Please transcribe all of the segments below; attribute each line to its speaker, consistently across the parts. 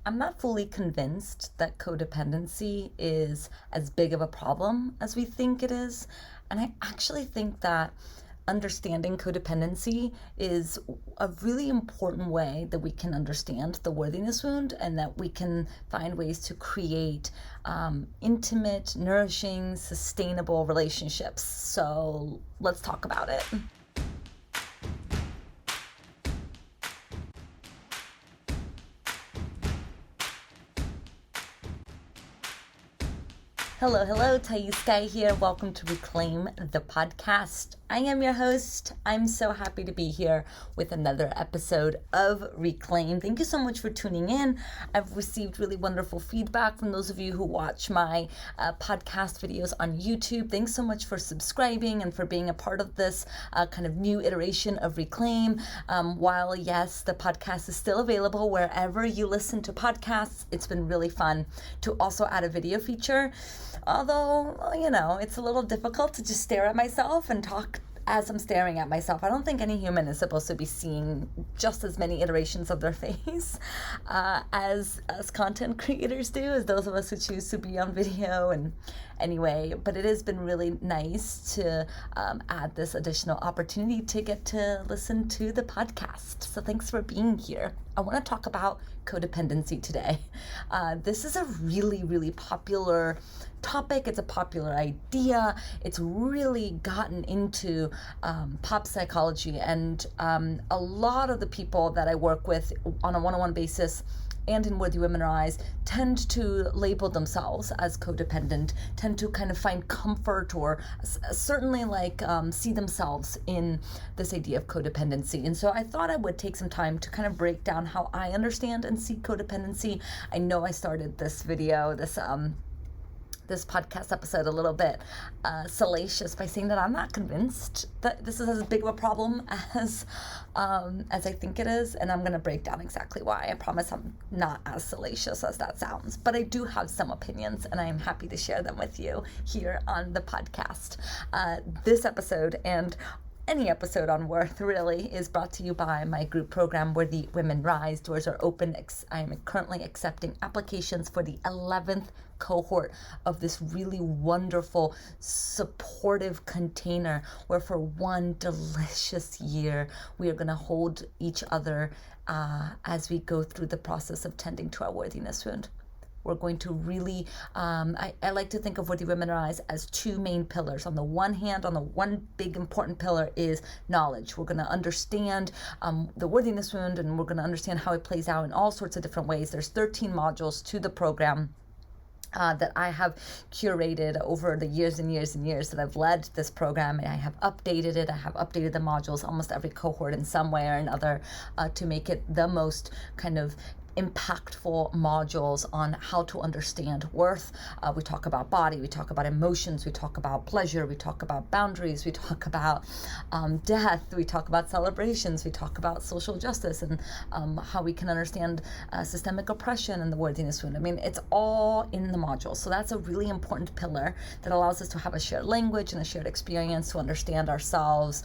Speaker 1: I'm not fully convinced that codependency is as big of a problem as we think it is. And I actually think that understanding codependency is a really important way that we can understand the worthiness wound, and that we can find ways to create intimate, nourishing, sustainable relationships. So let's talk about it. Hello, Thaís Sky here. Welcome to Reclaim the Podcast. I am your host. I'm so happy to be here with another episode of Reclaim. Thank you so much for tuning in. I've received really wonderful feedback from those of you who watch my podcast videos on YouTube. Thanks so much for subscribing and for being a part of this kind of new iteration of Reclaim. While, yes, the podcast is still available wherever you listen to podcasts, it's been really fun to also add a video feature. Although, it's a little difficult to just stare at myself and talk as I'm staring at myself. I don't think any human is supposed to be seeing just as many iterations of their face as content creators do, as those of us who choose to be on video. And anyway, but it has been really nice to add this additional opportunity to get to listen to the podcast. So thanks for being here. I want to talk about codependency today. This is a really, really popular topic. It's a popular idea. It's really gotten into pop psychology, and a lot of the people that I work with on a one-on-one basis and in Worthy Women Rise tend to label themselves as codependent, tend to kind of find comfort or certainly see themselves in this idea of codependency. And so I thought I would take some time to kind of break down how I understand and see codependency. I know I started this video, this podcast episode a little bit salacious by saying that I'm not convinced that this is as big of a problem as I think it is, and I'm going to break down exactly why. I promise I'm not as salacious as that sounds, but I do have some opinions, and I am happy to share them with you here on the podcast. This episode and any episode on worth really is brought to you by my group program, Worthy Women Rise. Doors are open. I am currently accepting applications for the 11th cohort of this really wonderful, supportive container where for one delicious year, we are going to hold each other as we go through the process of tending to our worthiness wound. We're going to really, I like to think of Worthy Women Rise as two main pillars. On the one hand, on the one big important pillar is knowledge. We're going to understand the worthiness wound, and we're going to understand how it plays out in all sorts of different ways. There's 13 modules to the program that I have curated over the years and years and years that I've led this program, and I have updated it. I have updated the modules almost every cohort in some way or another to make it the most kind of impactful modules on how to understand worth. We talk about body, we talk about emotions, we talk about pleasure, we talk about boundaries, we talk about death, we talk about celebrations, we talk about social justice, and how we can understand systemic oppression and the worthiness wound. I mean, it's all in the modules. So that's a really important pillar that allows us to have a shared language and a shared experience to understand ourselves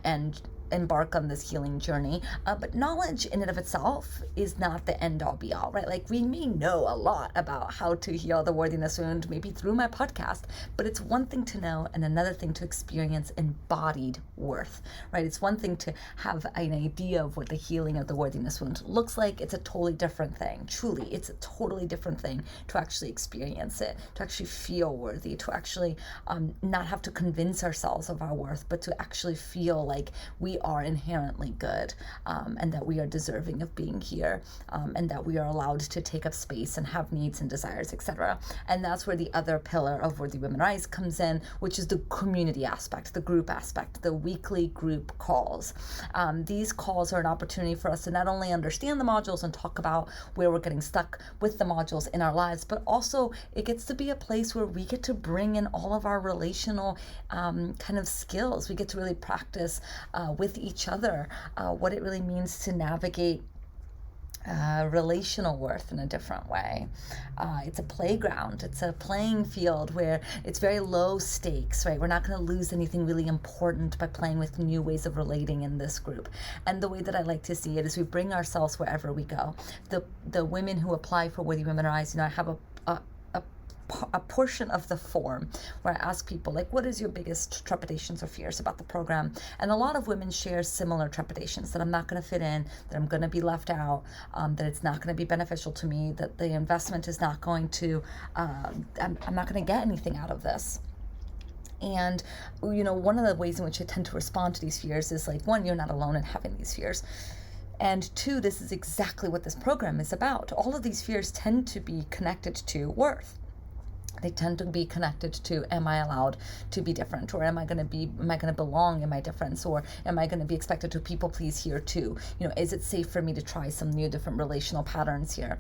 Speaker 1: and embark on this healing journey. But knowledge in and of itself is not the end all be all, right? Like, we may know a lot about how to heal the worthiness wound, maybe through my podcast, but it's one thing to know and another thing to experience embodied worth, right? It's one thing to have an idea of what the healing of the worthiness wound looks like. It's a totally different thing. Truly, it's a totally different thing to actually experience it, to actually feel worthy, to actually not have to convince ourselves of our worth, but to actually feel like we are inherently good, and that we are deserving of being here, and that we are allowed to take up space and have needs and desires, etc. And that's where the other pillar of Worthy Women Rise comes in, which is the community aspect, the group aspect, the weekly group calls. These calls are an opportunity for us to not only understand the modules and talk about where we're getting stuck with the modules in our lives, but also it gets to be a place where we get to bring in all of our relational kind of skills. We get to really practice with each other what it really means to navigate relational worth in a different way. It's a playground. It's a playing field where it's very low stakes, right? We're not going to lose anything really important by playing with new ways of relating in this group. And the way that I like to see it is we bring ourselves wherever we go. The women who apply for Worthy Women Rise, I have a portion of the form where I ask people, like, what is your biggest trepidations or fears about the program? And a lot of women share similar trepidations, that I'm not going to fit in, that I'm going to be left out, that it's not going to be beneficial to me, that the investment is not going to, I'm not going to get anything out of this. And, one of the ways in which I tend to respond to these fears is like, one, you're not alone in having these fears. And two, this is exactly what this program is about. All of these fears tend to be connected to worth. They tend to be connected to, am I allowed to be different? Or am I going to belong in my difference? Or am I going to be expected to people please here too? Is it safe for me to try some new different relational patterns here?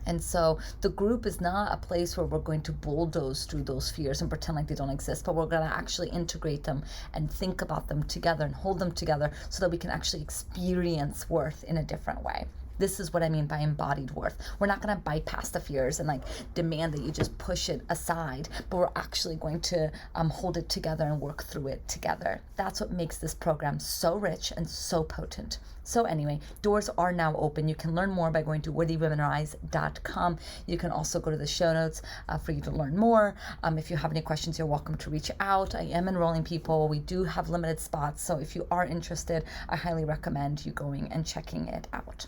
Speaker 1: And so the group is not a place where we're going to bulldoze through those fears and pretend like they don't exist, but we're going to actually integrate them and think about them together and hold them together so that we can actually experience worth in a different way. This is what I mean by embodied worth. We're not going to bypass the fears and demand that you just push it aside, but we're actually going to hold it together and work through it together. That's what makes this program so rich and so potent. So anyway, doors are now open. You can learn more by going to worthywomenrise.com. You can also go to the show notes for you to learn more. If you have any questions, you're welcome to reach out. I am enrolling people. We do have limited spots. So if you are interested, I highly recommend you going and checking it out.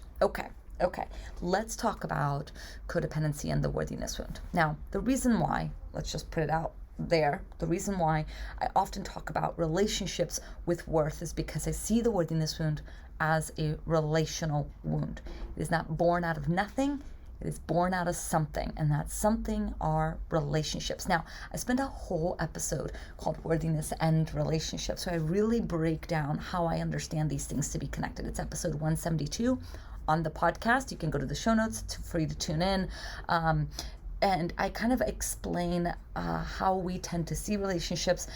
Speaker 1: Okay, let's talk about codependency and the worthiness wound. Now, the reason why, let's just put it out there, the reason why I often talk about relationships with worth is because I see the worthiness wound as a relational wound. It is not born out of nothing. It is born out of something, and that something are relationships. Now, I spent a whole episode called Worthiness and Relationships, so I really break down how I understand these things to be connected. It's episode 172 on the podcast. You can go to the show notes for you to tune in. And I kind of explain how we tend to see relationships,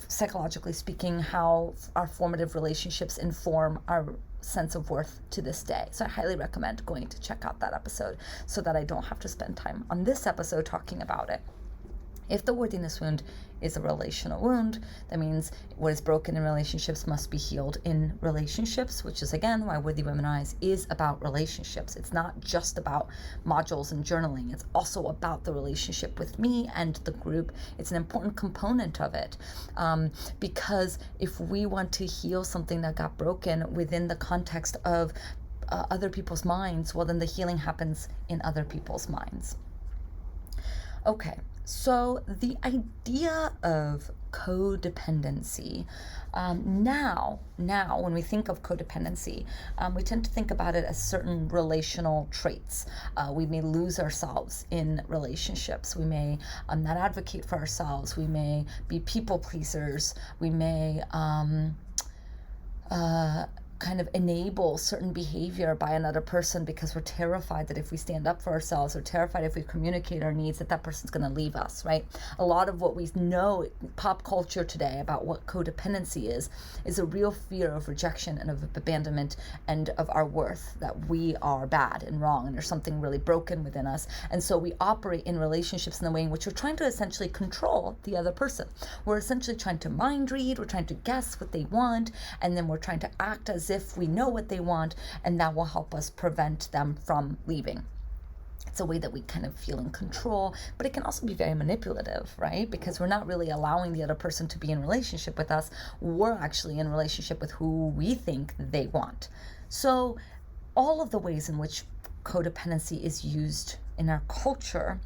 Speaker 1: psychologically speaking, how our formative relationships inform our sense of worth to this day. So I highly recommend going to check out that episode so that I don't have to spend time on this episode talking about it. If the worthiness wound is a relational wound, that means what is broken in relationships must be healed in relationships, which is, again, why Worthy Women Rise is about relationships. It's not just about modules and journaling. It's also about the relationship with me and the group. It's an important component of it, because if we want to heal something that got broken within the context of other people's minds, well, then the healing happens in other people's minds. Okay, so the idea of codependency, now when we think of codependency, we tend to think about it as certain relational traits. We may lose ourselves in relationships. We may not advocate for ourselves. We may be people pleasers. We may kind of enable certain behavior by another person because we're terrified that if we stand up for ourselves, or terrified if we communicate our needs, that person's going to leave us, right? A lot of what we know in pop culture today about what codependency is a real fear of rejection and of abandonment and of our worth, that we are bad and wrong and there's something really broken within us. And so we operate in relationships in the way in which we're trying to essentially control the other person. We're essentially trying to mind read, we're trying to guess what they want, and then we're trying to act as if we know what they want, and that will help us prevent them from leaving. It's a way that we kind of feel in control, but it can also be very manipulative, right? Because we're not really allowing the other person to be in relationship with us. We're actually in relationship with who we think they want. So all of the ways in which codependency is used in our culture,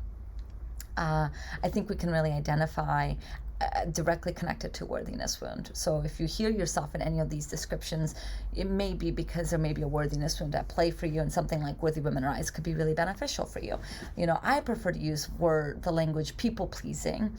Speaker 1: I think we can really identify directly connected to worthiness wound. So if you hear yourself in any of these descriptions, it may be because there may be a worthiness wound at play for you, and something like Worthy Women Rise could be really beneficial for you. I prefer to use the language people pleasing,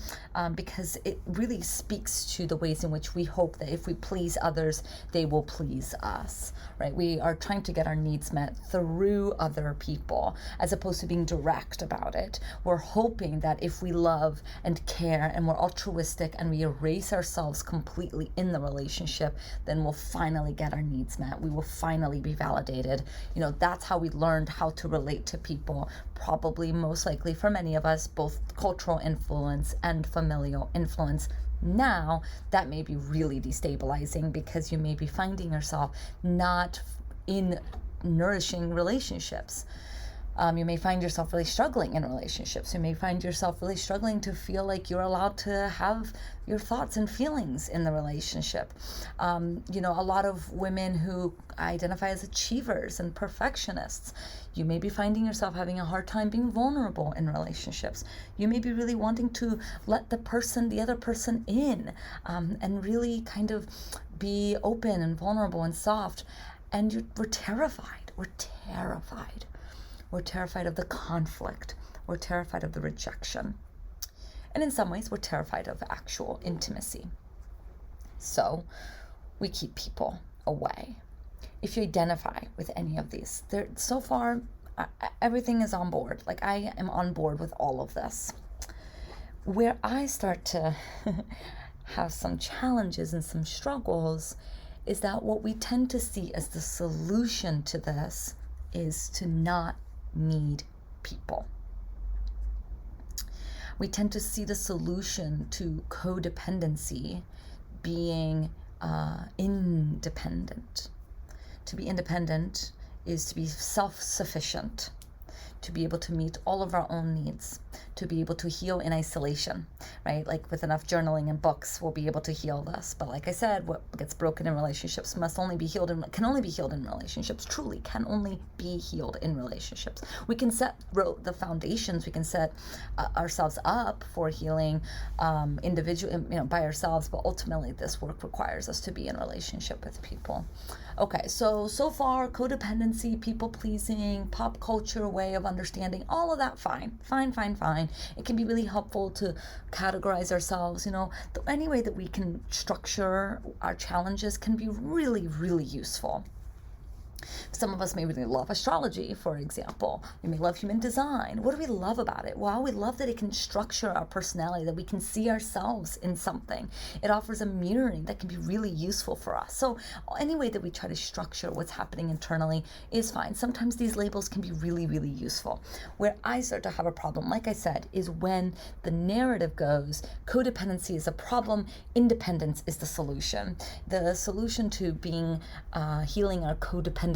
Speaker 1: because it really speaks to the ways in which we hope that if we please others, they will please us, right? We are trying to get our needs met through other people, as opposed to being direct about it. We're hoping that if we love and care and we're altruistic toxic and we erase ourselves completely in the relationship, then we'll finally get our needs met. We will finally be validated. That's how we learned how to relate to people, probably most likely for many of us, both cultural influence and familial influence. Now, that may be really destabilizing because you may be finding yourself not in nourishing relationships. You may find yourself really struggling in relationships. You may find yourself really struggling to feel like you're allowed to have your thoughts and feelings in the relationship. A lot of women who identify as achievers and perfectionists, you may be finding yourself having a hard time being vulnerable in relationships. You may be really wanting to let the other person in, and really kind of be open and vulnerable and soft. And we're terrified. We're terrified. We're terrified of the conflict. We're terrified of the rejection. And in some ways, we're terrified of actual intimacy. So we keep people away. If you identify with any of these, so far, everything is on board. Like, I am on board with all of this. Where I start to have some challenges and some struggles is that what we tend to see as the solution to this is to not need people. We tend to see the solution to codependency being independent. To be independent is to be self-sufficient, to be able to meet all of our own needs, to be able to heal in isolation, right? Like with enough journaling and books, we'll be able to heal this. But like I said, what gets broken in relationships can only be healed in relationships, truly can only be healed in relationships. We can set the foundations, we can set ourselves up for healing individually, by ourselves, but ultimately this work requires us to be in relationship with people. Okay, so far, codependency, people-pleasing, pop culture way of understanding, all of that, fine. It can be really helpful to categorize ourselves, any way that we can structure our challenges can be really, really useful. Some of us may really love astrology, for example. We may love human design. What do we love about it? Well, we love that it can structure our personality, that we can see ourselves in something. It offers a mirroring that can be really useful for us. So any way that we try to structure what's happening internally is fine. Sometimes these labels can be really, really useful. Where I start to have a problem, like I said, is when the narrative goes, codependency is a problem, independence is the solution. The solution to being healing our codependency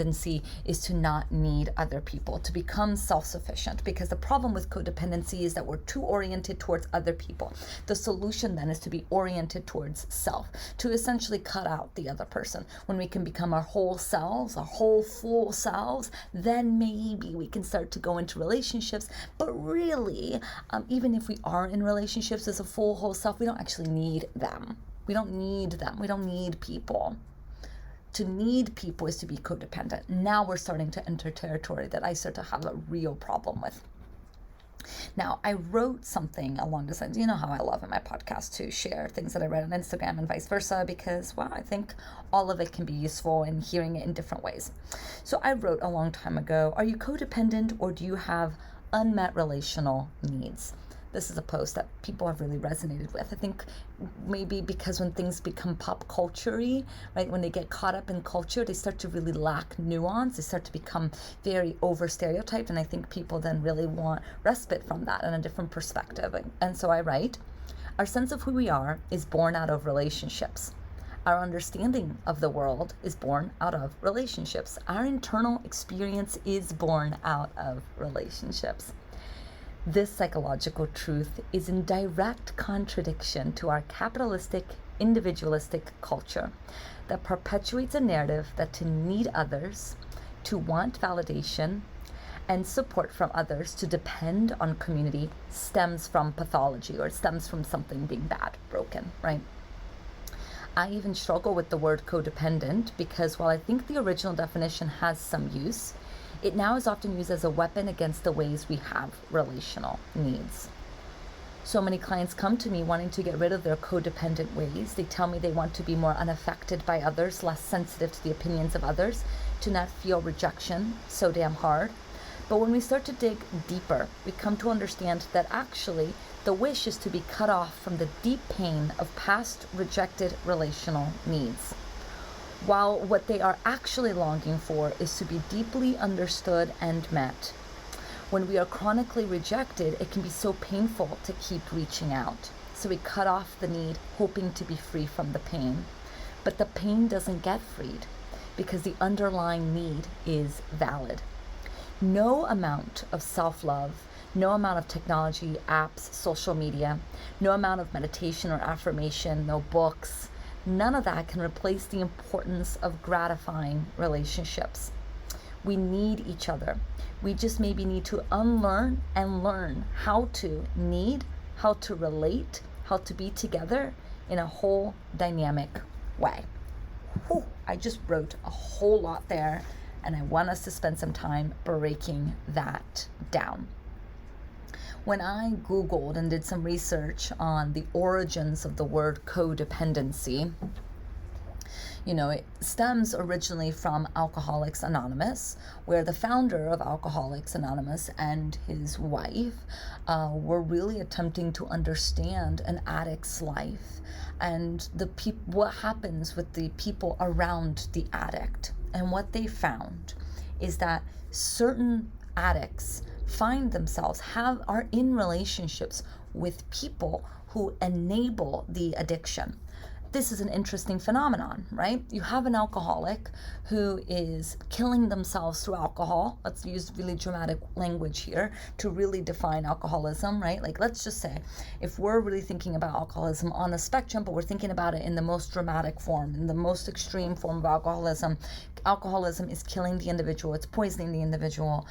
Speaker 1: is to not need other people, to become self-sufficient, because the problem with codependency is that we're too oriented towards other people. The solution then is to be oriented towards self, to essentially cut out the other person. When we can become our whole selves, our whole full selves, then maybe we can start to go into relationships. But really, even if we are in relationships as a full whole self, we don't actually need them. We don't need them. We don't need people. To need people is to be codependent. Now we're starting to enter territory that I start to have a real problem with. Now, I wrote something along the lines, how I love in my podcast to share things that I read on Instagram and vice versa, because, I think all of it can be useful in hearing it in different ways. So I wrote a long time ago, are you codependent or do you have unmet relational needs? This is a post that people have really resonated with. I think maybe because when things become pop culture-y, right, when they get caught up in culture, they start to really lack nuance. They start to become very over-stereotyped, and I think people then really want respite from that and a different perspective. And so I write, our sense of who we are is born out of relationships. Our understanding of the world is born out of relationships. Our internal experience is born out of relationships. This psychological truth is in direct contradiction to our capitalistic, individualistic culture that perpetuates a narrative that to need others, to want validation and support from others, to depend on community, stems from pathology, or it stems from something being bad, broken, right? I even struggle with the word codependent because while I think the original definition has some use, it now is often used as a weapon against the ways we have relational needs. So many clients come to me wanting to get rid of their codependent ways. They tell me they want to be more unaffected by others, less sensitive to the opinions of others, to not feel rejection so damn hard. But when we start to dig deeper, we come to understand that actually The wish is to be cut off from the deep pain of past rejected relational needs, while what they are actually longing for is to be deeply understood and met. When we are chronically rejected, it can be so painful to keep reaching out. So we cut off the need, hoping to be free from the pain. But the pain doesn't get freed because the underlying need is valid. No amount of self-love, no amount of technology, apps, social media, no amount of meditation or affirmation, no books, none of that can replace the importance of gratifying relationships. We need each other. We just maybe need to unlearn and learn how to need, how to relate, how to be together in a whole dynamic way. Whew, I just wrote a whole lot there, and I want us to spend some time breaking that down. When I Googled and did some research on the origins of the word codependency, it stems originally from Alcoholics Anonymous, where the founder of Alcoholics Anonymous and his wife were really attempting to understand an addict's life and what happens with the people around the addict. And what they found is that certain addicts find themselves, are in relationships with people who enable the addiction. This is an interesting phenomenon, right? You have an alcoholic who is killing themselves through alcohol. Let's use really dramatic language here to really define alcoholism, right? Like, let's just say, if we're really thinking about alcoholism on a spectrum, but we're thinking about it in the most dramatic form, in the most extreme form of alcoholism, alcoholism is killing the individual, it's poisoning the individual.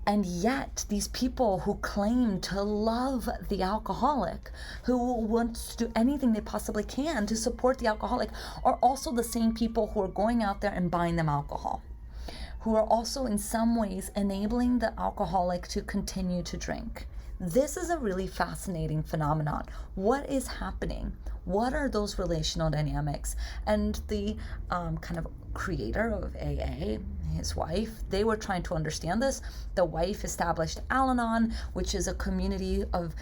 Speaker 1: And yet, these people who claim to love the alcoholic, who wants to do anything they possibly can to support the alcoholic, are also the same people who are going out there and buying them alcohol, who are also in some ways enabling the alcoholic to continue to drink. This is a really fascinating phenomenon. What is happening? What are those relational dynamics? And the kind of creator of AA, his wife, they were trying to understand this. The wife established Al-Anon, which is a community of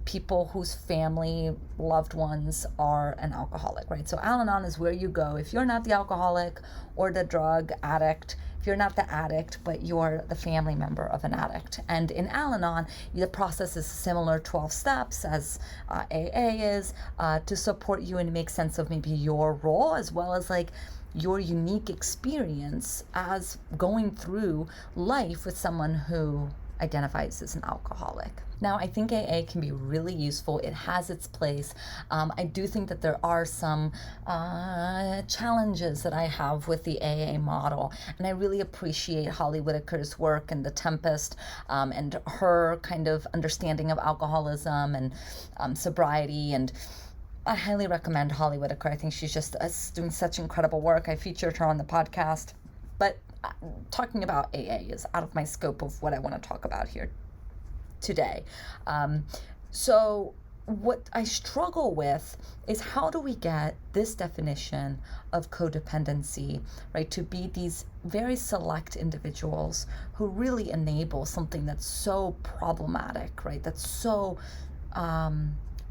Speaker 1: people whose family, loved ones are an alcoholic, right? So Al-Anon is where you go if you're not the alcoholic or the drug addict, if you're not the addict, but you're the family member of an addict. And in Al-Anon, the process is similar 12 steps as AA is to support you and make sense of maybe your role as well as like your unique experience as going through life with someone who identifies as an alcoholic. Now, I think AA can be really useful. It has its place. I do think that there are some challenges that I have with the AA model, and I really appreciate Holly Whitaker's work and The Tempest and her kind of understanding of alcoholism and sobriety, and I highly recommend Holly Whitaker. I think she's just doing such incredible work. I featured her on the podcast, but talking about AA is out of my scope of what I want to talk about here today. So what I struggle with is how do we get this definition of codependency, right, to be these very select individuals who really enable something that's so problematic, right, that's so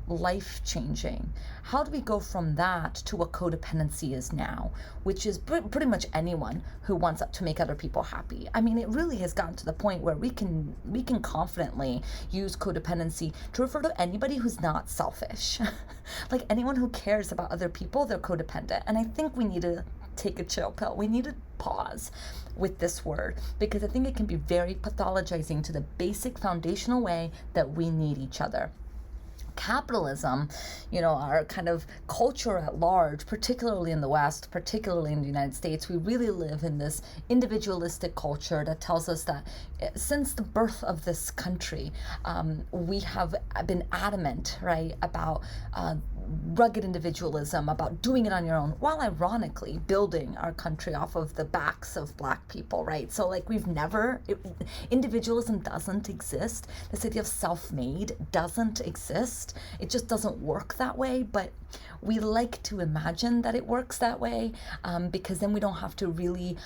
Speaker 1: life-changing. How do we go from that to what codependency is now, which is pretty much anyone who wants to make other people happy? I mean, it really has gotten to the point where we can confidently use codependency to refer to anybody who's not selfish. Like anyone who cares about other people, they're codependent. And I think we need to take a chill pill. We need to pause with this word because I think it can be very pathologizing to the basic foundational way that we need each other. Capitalism, our kind of culture at large, particularly in the West, particularly in the United States, we really live in this individualistic culture that tells us that since the birth of this country, we have been adamant, right, about rugged individualism, about doing it on your own, while ironically building our country off of the backs of Black people, right? So like individualism doesn't exist. This idea of self-made doesn't exist. just doesn't work that way. But we like to imagine that it works that way, because then we don't have to really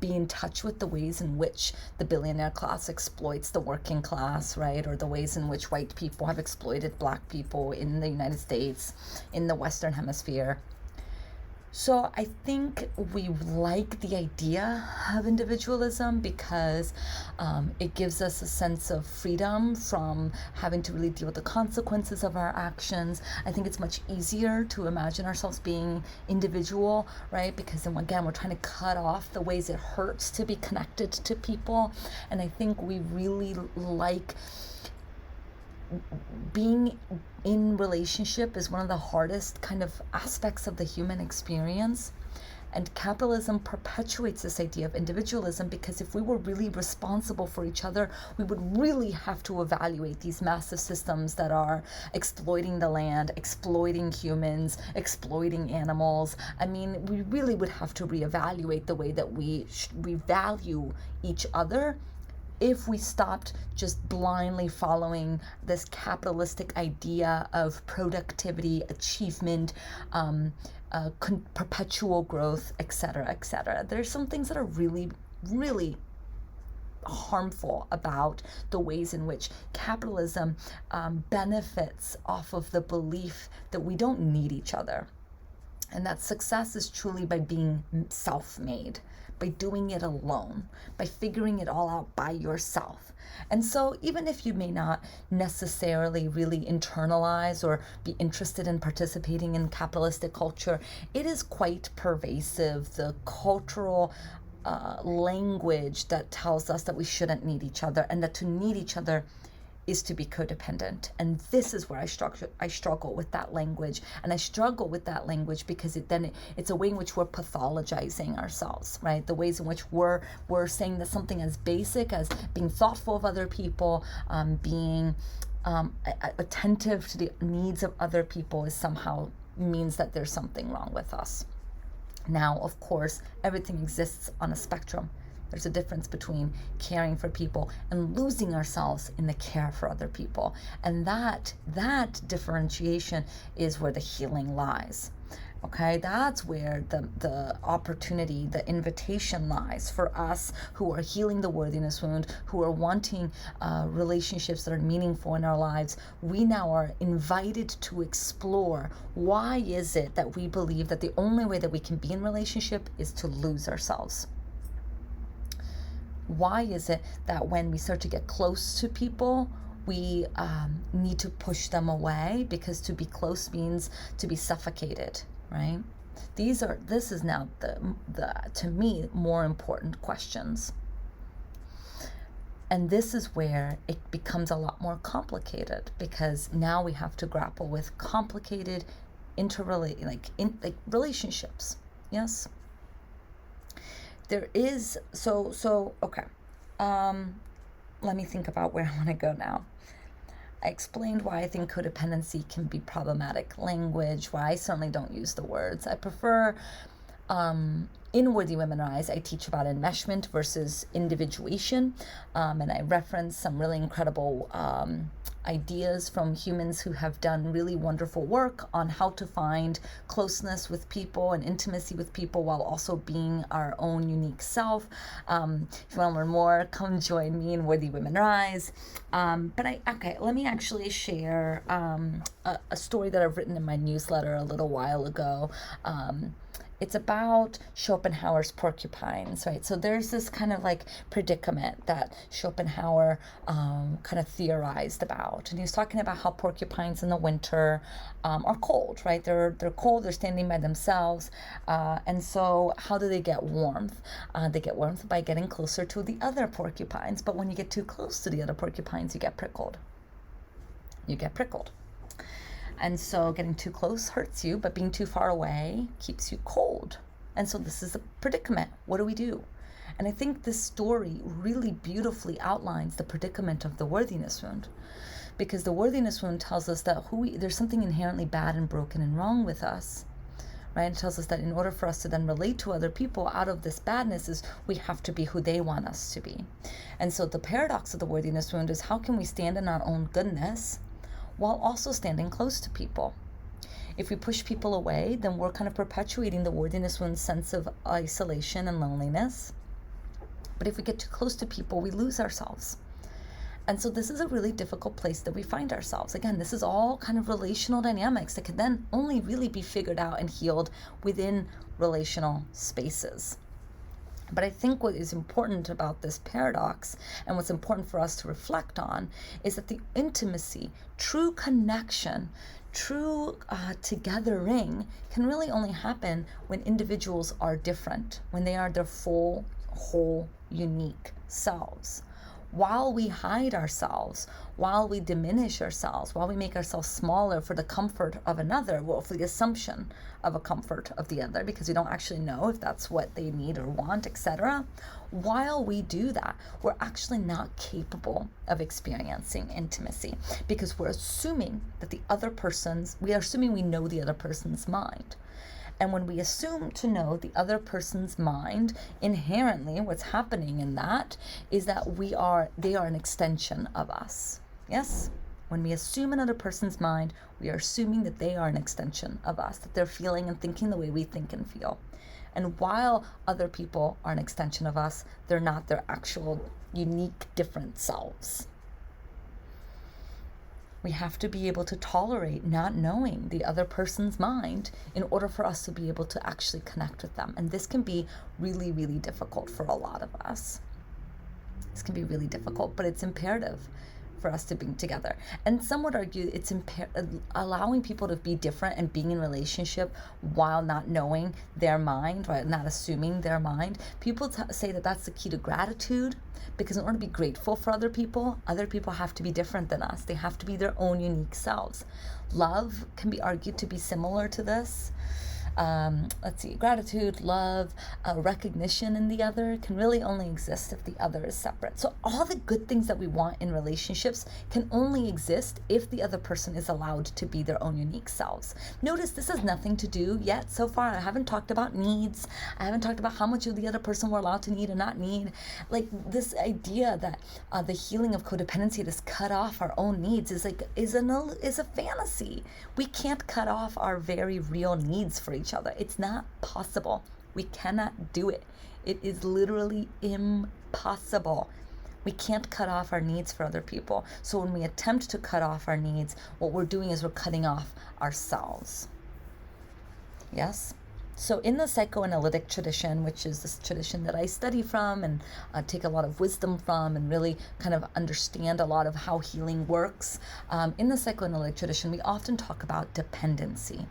Speaker 1: be in touch with the ways in which the billionaire class exploits the working class, right? Or the ways in which white people have exploited black people in the United States, in the Western Hemisphere. So I think we like the idea of individualism because it gives us a sense of freedom from having to really deal with the consequences of our actions. I think it's much easier to imagine ourselves being individual, right? Because then again, we're trying to cut off the ways it hurts to be connected to people. And I think we really like being in relationship is one of the hardest kind of aspects of the human experience. And capitalism perpetuates this idea of individualism, because if we were really responsible for each other, we would really have to evaluate these massive systems that are exploiting the land, exploiting humans, exploiting animals. I mean, we really would have to reevaluate the way that we value each other if we stopped just blindly following this capitalistic idea of productivity, achievement, perpetual growth, etc., etc. There's some things that are really, really harmful about the ways in which capitalism benefits off of the belief that we don't need each other, and that success is truly by being self-made, by doing it alone, by figuring it all out by yourself. And so even if you may not necessarily really internalize or be interested in participating in capitalistic culture, it is quite pervasive, the cultural language that tells us that we shouldn't need each other, and that to need each other is to be codependent. And this is where I struggle with that language. And I struggle with that language because it's a way in which we're pathologizing ourselves, right? The ways in which we're saying that something as basic as being thoughtful of other people, being attentive to the needs of other people is somehow means that there's something wrong with us. Now, of course, everything exists on a spectrum. There's a difference between caring for people and losing ourselves in the care for other people. And that differentiation is where the healing lies. Okay, that's where the opportunity, the invitation lies for us who are healing the worthiness wound, who are wanting relationships that are meaningful in our lives. We now are invited to explore, why is it that we believe that the only way that we can be in relationship is to lose ourselves? Why is it that when we start to get close to people, we need to push them away, because to be close means to be suffocated, right? This is now the to me more important questions. And this is where it becomes a lot more complicated, because now we have to grapple with complicated relationships. Yes. There is, okay. Let me think about where I want to go now. I explained why I think codependency can be problematic language, why I certainly don't use the words. I prefer, in Worthy Women Rise, I teach about enmeshment versus individuation, and I reference some really incredible ideas from humans who have done really wonderful work on how to find closeness with people and intimacy with people while also being our own unique self. If you want to learn more, come join me in Worthy Women Rise. Let me actually share a story that I've written in my newsletter a little while ago. It's about Schopenhauer's porcupines, right? So there's this kind of like predicament that Schopenhauer kind of theorized about. And he was talking about how porcupines in the winter are cold, right? They're cold, they're standing by themselves. And so how do they get warmth? They get warmth by getting closer to the other porcupines. But when you get too close to the other porcupines, you get prickled. And so getting too close hurts you, but being too far away keeps you cold. And so this is a predicament. What do we do? And I think this story really beautifully outlines the predicament of the worthiness wound. Because the worthiness wound tells us that there's something inherently bad and broken and wrong with us. Right? It tells us that in order for us to then relate to other people out of this badness is we have to be who they want us to be. And so the paradox of the worthiness wound is, how can we stand in our own goodness while also standing close to people. If we push people away, then we're kind of perpetuating the worthiness wound's sense of isolation and loneliness. But if we get too close to people, we lose ourselves. And so this is a really difficult place that we find ourselves. Again, this is all kind of relational dynamics that can then only really be figured out and healed within relational spaces. But I think what is important about this paradox, and what's important for us to reflect on, is that the intimacy, true connection, true togethering can really only happen when individuals are different, when they are their full, whole, unique selves. While we hide ourselves, while we diminish ourselves, while we make ourselves smaller for the comfort of another, well, for the assumption of a comfort of the other, because we don't actually know if that's what they need or want, etc. While we do that, we're actually not capable of experiencing intimacy, because we're assuming that we are assuming we know the other person's mind. And when we assume to know the other person's mind, inherently what's happening in that is that they are an extension of us. Yes? When we assume another person's mind, we are assuming that they are an extension of us, that they're feeling and thinking the way we think and feel. And while other people are an extension of us, they're not their actual unique, different selves. We have to be able to tolerate not knowing the other person's mind in order for us to be able to actually connect with them. And this can be really, really difficult for a lot of us. This can be really difficult, but it's imperative for us to be together. And some would argue it's allowing people to be different and being in relationship while not knowing their mind, right? Not assuming their mind. People say that that's the key to gratitude, because in order to be grateful for other people have to be different than us. They have to be their own unique selves. Love can be argued to be similar to this. Gratitude, love, recognition in the other can really only exist if the other is separate. So all the good things that we want in relationships can only exist if the other person is allowed to be their own unique selves. Notice this has nothing to do yet so far. I haven't talked about needs. I haven't talked about how much of the other person we're allowed to need and not need. Like this idea that the healing of codependency has cut off our own needs is a fantasy. We can't cut off our very real needs for each other. It's not possible. We cannot do it. It is literally impossible. We can't cut off our needs for other people. So when we attempt to cut off our needs, what we're doing is we're cutting off ourselves. Yes? So in the psychoanalytic tradition, which is this tradition that I study from and take a lot of wisdom from and really kind of understand a lot of how healing works, in the psychoanalytic tradition, we often talk about dependency.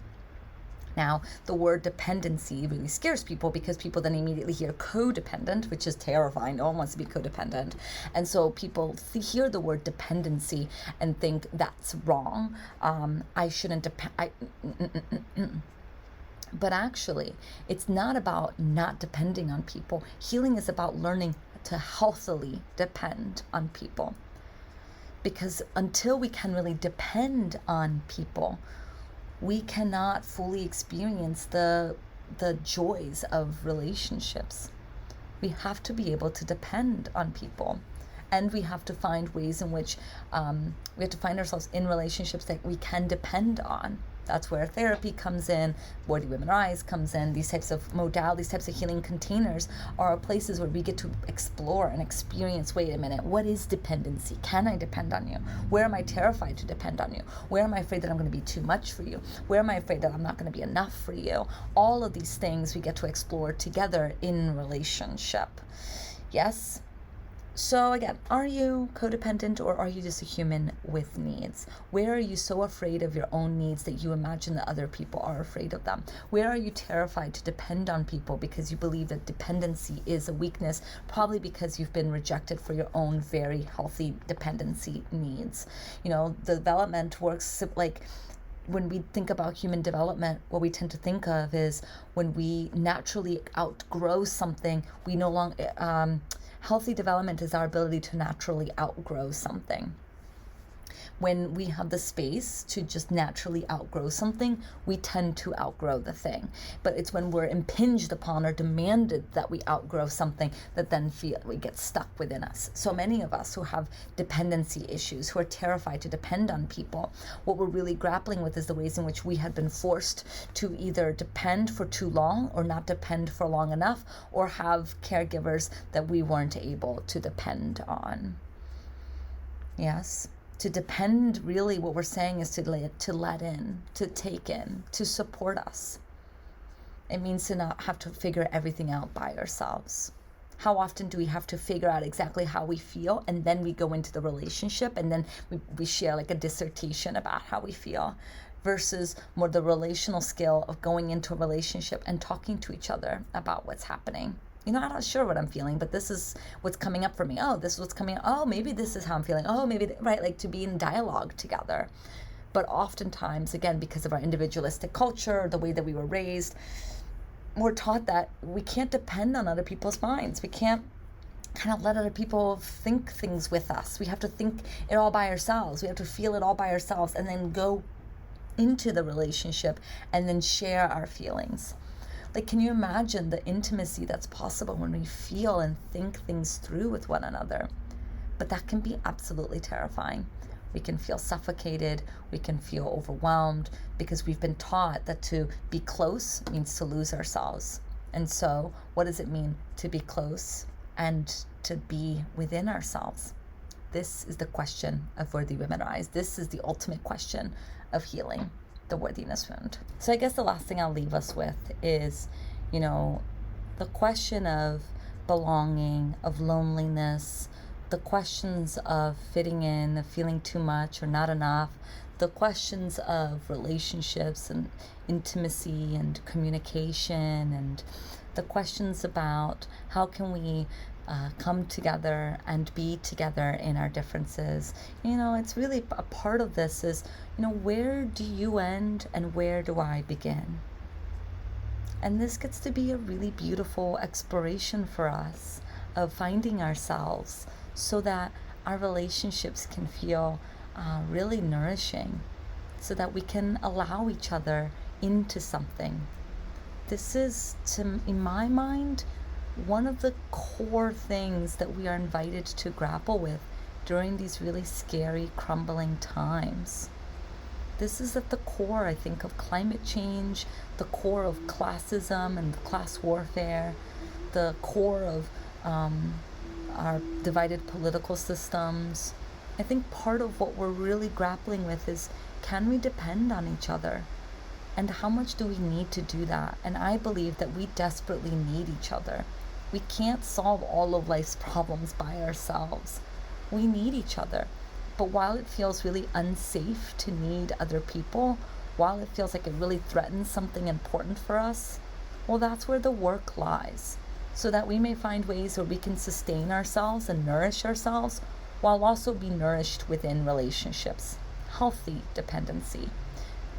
Speaker 1: Now, the word dependency really scares people because people then immediately hear codependent, which is terrifying. No one wants to be codependent. And so people hear the word dependency and think that's wrong. I shouldn't depend. But actually, it's not about not depending on people. Healing is about learning to healthily depend on people. Because until we can really depend on people, we cannot fully experience the joys of relationships. We have to be able to depend on people. And we have to find ways in which we have to find ourselves in relationships that we can depend on. That's where therapy comes in, Worthy Women Rise comes in. These types of modalities, types of healing containers are places where we get to explore and experience, wait a minute, what is dependency? Can I depend on you? Where am I terrified to depend on you? Where am I afraid that I'm going to be too much for you? Where am I afraid that I'm not going to be enough for you? All of these things we get to explore together in relationship. Yes? So again, are you codependent or are you just a human with needs? Where are you so afraid of your own needs that you imagine that other people are afraid of them? Where are you terrified to depend on people because you believe that dependency is a weakness, probably because you've been rejected for your own very healthy dependency needs? You know, the development works like when we think about human development, what we tend to think of is when we naturally outgrow something, we no longer... healthy development is our ability to naturally outgrow something. when we have the space to just naturally outgrow something, we tend to outgrow the thing. But it's when we're impinged upon or demanded that we outgrow something that then we get stuck within us. So many of us who have dependency issues, who are terrified to depend on people, what we're really grappling with is the ways in which we had been forced to either depend for too long or not depend for long enough, or have caregivers that we weren't able to depend on. Yes, to depend, really what we're saying is to let in, to take in, to support us. It means to not have to figure everything out by ourselves. How often do we have to figure out exactly how we feel, and then we go into the relationship and then we share like a dissertation about how we feel, versus more the relational skill of going into a relationship and talking to each other about what's happening. I'm not sure what I'm feeling, but this is what's coming up for me. Oh, this is what's coming up. Oh, maybe this is how I'm feeling. Oh, maybe, right? Like to be in dialogue together. But oftentimes, again, because of our individualistic culture, the way that we were raised, we're taught that we can't depend on other people's minds. We can't kind of let other people think things with us. We have to think it all by ourselves. We have to feel it all by ourselves and then go into the relationship and then share our feelings. Like, can you imagine the intimacy that's possible when we feel and think things through with one another? But that can be absolutely terrifying. We can feel suffocated, we can feel overwhelmed, because we've been taught that to be close means to lose ourselves. And so what does it mean to be close and to be within ourselves? This is the question of Worthy Women Rise. This is the ultimate question of healing the worthiness wound. So I guess the last thing I'll leave us with is, the question of belonging, of loneliness, the questions of fitting in, of feeling too much or not enough, the questions of relationships and intimacy and communication, and the questions about how can we come together and be together in our differences. It's really a part of this is, where do you end and where do I begin? And this gets to be a really beautiful exploration for us of finding ourselves so that our relationships can feel really nourishing, so that we can allow each other into something. This is, in my mind, one of the core things that we are invited to grapple with during these really scary, crumbling times. This is at the core, I think, of climate change, the core of classism and class warfare, the core of our divided political systems. I think part of what we're really grappling with is, can we depend on each other? And how much do we need to do that? And I believe that we desperately need each other. We can't solve all of life's problems by ourselves. We need each other. But while it feels really unsafe to need other people, while it feels like it really threatens something important for us, well, that's where the work lies. So that we may find ways where we can sustain ourselves and nourish ourselves while also be nourished within relationships. Healthy dependency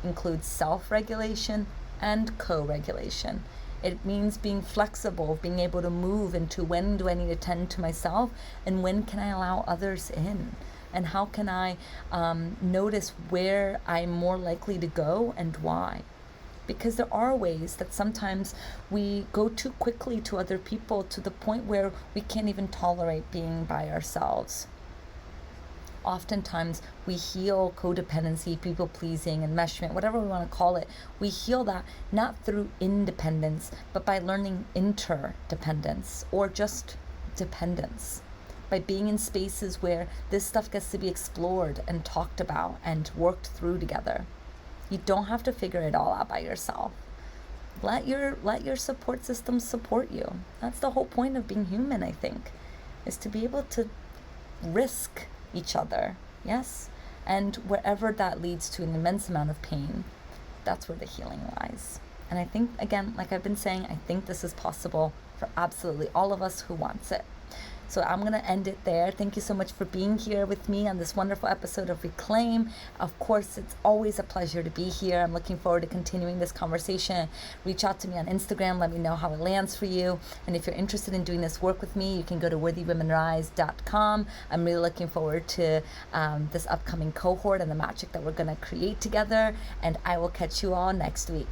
Speaker 1: includes self-regulation and co-regulation. It means being flexible, being able to move into when do I need to tend to myself and when can I allow others in? And how can I notice where I'm more likely to go and why? Because there are ways that sometimes we go too quickly to other people to the point where we can't even tolerate being by ourselves. Oftentimes we heal codependency, people pleasing, enmeshment, whatever we want to call it. We heal that not through independence, but by learning interdependence or just dependence. By being in spaces where this stuff gets to be explored and talked about and worked through together. You don't have to figure it all out by yourself. Let your support system support you. That's the whole point of being human, I think, is to be able to risk each other, yes? And wherever that leads to an immense amount of pain, that's where the healing lies. And I think, again, like I've been saying, I think this is possible for absolutely all of us who wants it. So I'm going to end it there. Thank you so much for being here with me on this wonderful episode of Reclaim. Of course, it's always a pleasure to be here. I'm looking forward to continuing this conversation. Reach out to me on Instagram. Let me know how it lands for you. And if you're interested in doing this work with me, you can go to worthywomenrise.com. I'm really looking forward to this upcoming cohort and the magic that we're going to create together. And I will catch you all next week.